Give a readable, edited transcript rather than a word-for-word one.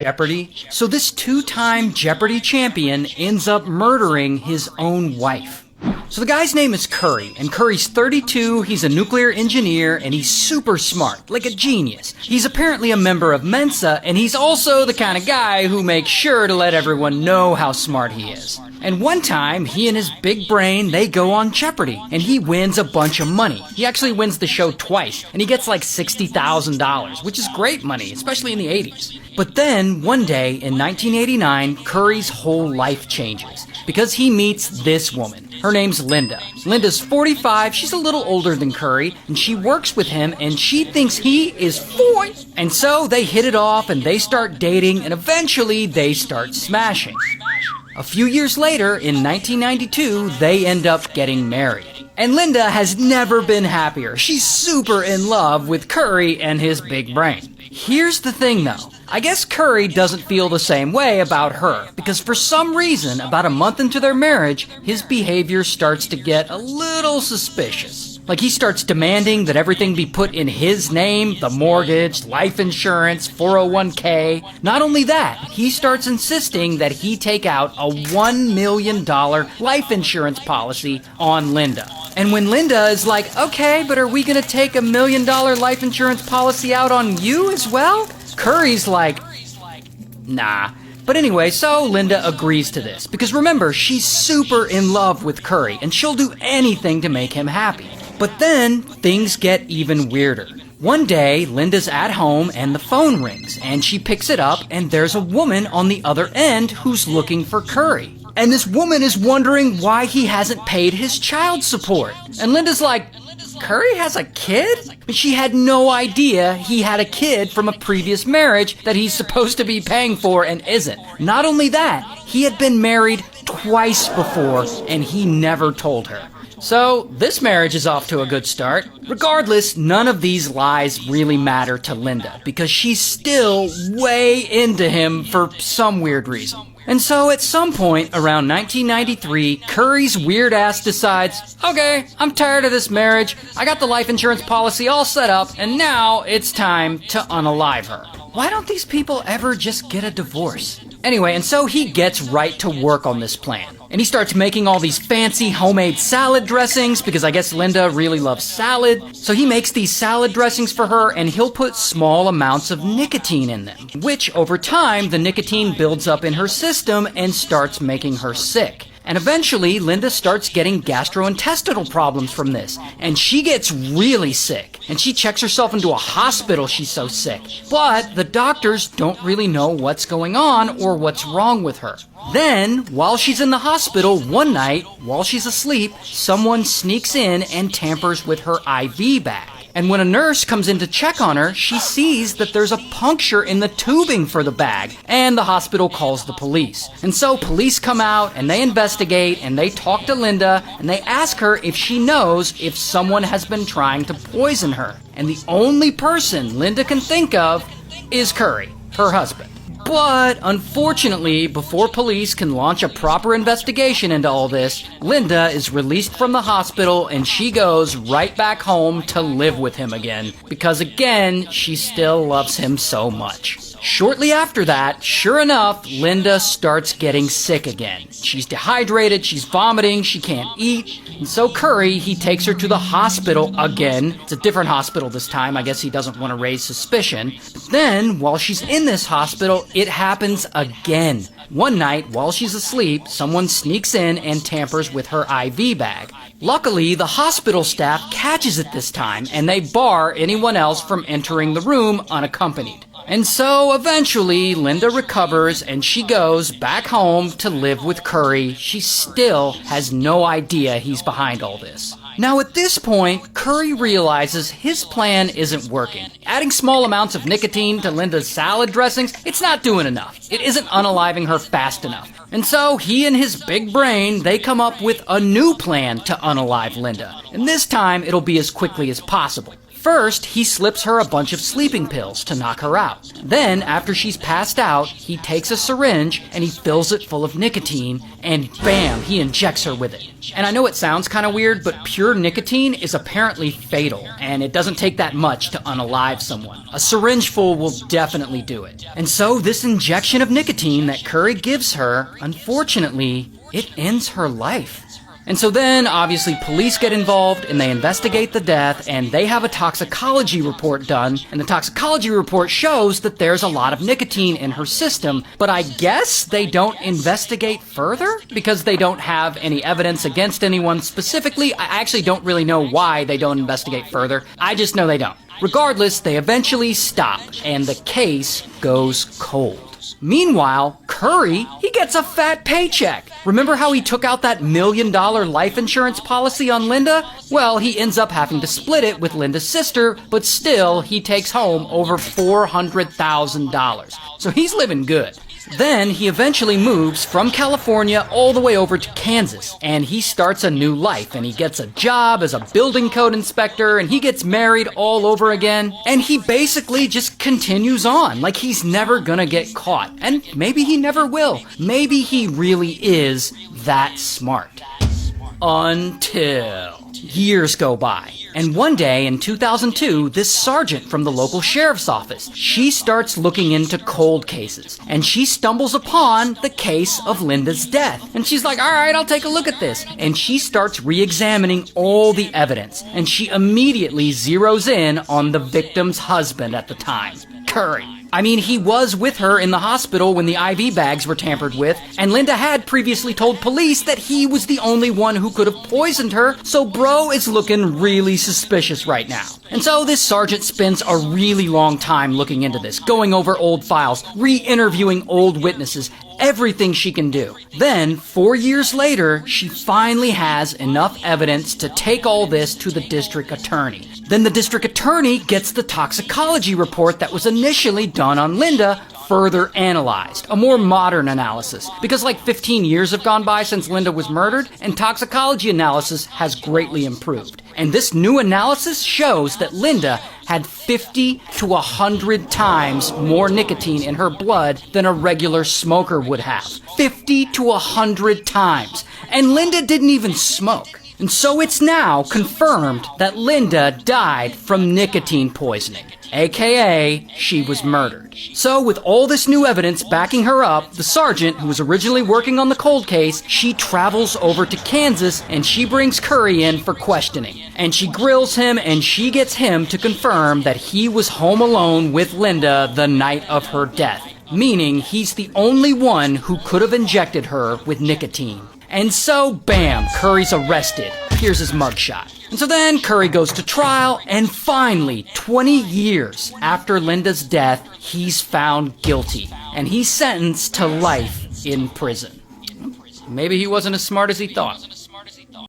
Jeopardy. So this two-time Jeopardy champion ends up murdering his own wife. So the guy's name is Curry, and Curry's 32, he's a nuclear engineer, and he's super smart, like a genius. He's apparently a member of Mensa, and he's also the kind of guy who makes sure to let everyone know how smart he is. And one time, he and his big brain, they go on Jeopardy, and he wins a bunch of money. He actually wins the show twice, and he gets like $60,000, which is great money, especially in the 80s. But then, one day, in 1989, Curry's whole life changes, because he meets this woman. Her name's Linda. Linda's 45, she's a little older than Curry, and she works with him, and she thinks he is 40. And so they hit it off, and they start dating, and eventually they start smashing. A few years later, in 1992, they end up getting married. And Linda has never been happier. She's super in love with Curry and his big brain. Here's the thing though. I guess Curry doesn't feel the same way about her, because for some reason, about a month into their marriage, his behavior starts to get a little suspicious. Like he starts demanding that everything be put in his name, the mortgage, life insurance, 401k. Not only that, he starts insisting that he take out a $1 million life insurance policy on Linda. And when Linda is like, okay, but are we gonna take $1 million life insurance policy out on you as well? Curry's like, nah. But anyway, so Linda agrees to this, because remember, she's super in love with Curry, and she'll do anything to make him happy. But then, things get even weirder. One day, Linda's at home and the phone rings, and she picks it up, and there's a woman on the other end who's looking for Curry. And this woman is wondering why he hasn't paid his child support. And Linda's like, Curry has a kid? And she had no idea he had a kid from a previous marriage that he's supposed to be paying for and isn't. Not only that, he had been married twice before, and he never told her. So, this marriage is off to a good start. Regardless, none of these lies really matter to Linda, because she's still way into him for some weird reason. And so, at some point around 1993, Curry's weird ass decides, okay, I'm tired of this marriage, I got the life insurance policy all set up, and now it's time to unalive her. Why don't these people ever just get a divorce? Anyway, and so he gets right to work on this plan. And he starts making all these fancy homemade salad dressings, because I guess Linda really loves salad. So he makes these salad dressings for her, and he'll put small amounts of nicotine in them, which over time, the nicotine builds up in her system and starts making her sick. And eventually, Linda starts getting gastrointestinal problems from this, and she gets really sick. And she checks herself into a hospital, she's so sick. But the doctors don't really know what's going on or what's wrong with her. Then, while she's in the hospital, one night, while she's asleep, someone sneaks in and tampers with her IV bag. And when a nurse comes in to check on her, she sees that there's a puncture in the tubing for the bag, and the hospital calls the police. And so police come out, and they investigate, and they talk to Linda, and they ask her if she knows if someone has been trying to poison her. And the only person Linda can think of is Curry, her husband. But, unfortunately, before police can launch a proper investigation into all this, Linda is released from the hospital and she goes right back home to live with him again. Because again, she still loves him so much. Shortly after that, sure enough, Linda starts getting sick again. She's dehydrated, she's vomiting, she can't eat. And so Curry, he takes her to the hospital again. It's a different hospital this time. I guess he doesn't want to raise suspicion. But then, while she's in this hospital, it happens again. One night, while she's asleep, someone sneaks in and tampers with her IV bag. Luckily, the hospital staff catches it this time, and they bar anyone else from entering the room unaccompanied. And so, eventually, Linda recovers and she goes back home to live with Curry. She still has no idea he's behind all this. Now, at this point, Curry realizes his plan isn't working. Adding small amounts of nicotine to Linda's salad dressings, it's not doing enough. It isn't unaliving her fast enough. And so, he and his big brain, they come up with a new plan to unalive Linda. And this time, it'll be as quickly as possible. First, he slips her a bunch of sleeping pills to knock her out. Then, after she's passed out, he takes a syringe and he fills it full of nicotine, and bam, he injects her with it. And I know it sounds kind of weird, but pure nicotine is apparently fatal, and it doesn't take that much to unalive someone. A syringe full will definitely do it. And so this injection of nicotine that Curry gives her, unfortunately, it ends her life. And so then, obviously, police get involved and they investigate the death, and they have a toxicology report done, and the toxicology report shows that there's a lot of nicotine in her system, but I guess they don't investigate further because they don't have any evidence against anyone specifically. I actually don't really know why they don't investigate further. I just know they don't. Regardless, they eventually stop, and the case goes cold. Meanwhile, Curry, he gets a fat paycheck. Remember how he took out that $1 million life insurance policy on Linda? Well, he ends up having to split it with Linda's sister, but still, he takes home over $400,000. So he's living good. Then he eventually moves from California all the way over to Kansas, and he starts a new life, and he gets a job as a building code inspector, and he gets married all over again, and he basically just continues on like he's never gonna get caught, and maybe he never will. Maybe he really is that smart. Until years go by. And one day in 2002, this sergeant from the local sheriff's office, she starts looking into cold cases, and she stumbles upon the case of Linda's death. And she's like, all right, I'll take a look at this. And she starts re-examining all the evidence, and she immediately zeroes in on the victim's husband at the time, Curry. I mean, he was with her in the hospital when the IV bags were tampered with, and Linda had previously told police that he was the only one who could have poisoned her, so bro is looking really suspicious right now. And so this sergeant spends a really long time looking into this, going over old files, re-interviewing old witnesses, everything she can do. Then, 4 years later, she finally has enough evidence to take all this to the district attorney. Then the district attorney gets the toxicology report that was initially done on Linda further analyzed, a more modern analysis, because like 15 years have gone by since Linda was murdered, and toxicology analysis has greatly improved. And this new analysis shows that Linda had 50 to 100 times more nicotine in her blood than a regular smoker would have. 50 to 100 times. And Linda didn't even smoke. And so it's now confirmed that Linda died from nicotine poisoning, aka she was murdered. So with all this new evidence backing her up, the sergeant, who was originally working on the cold case, she travels over to Kansas and she brings Curry in for questioning. And she grills him and she gets him to confirm that he was home alone with Linda the night of her death, meaning he's the only one who could have injected her with nicotine. And so, bam, Curry's arrested. Here's his mugshot. And so then Curry goes to trial, and finally, 20 years after Linda's death, he's found guilty. And he's sentenced to life in prison. Maybe he wasn't as smart as he thought.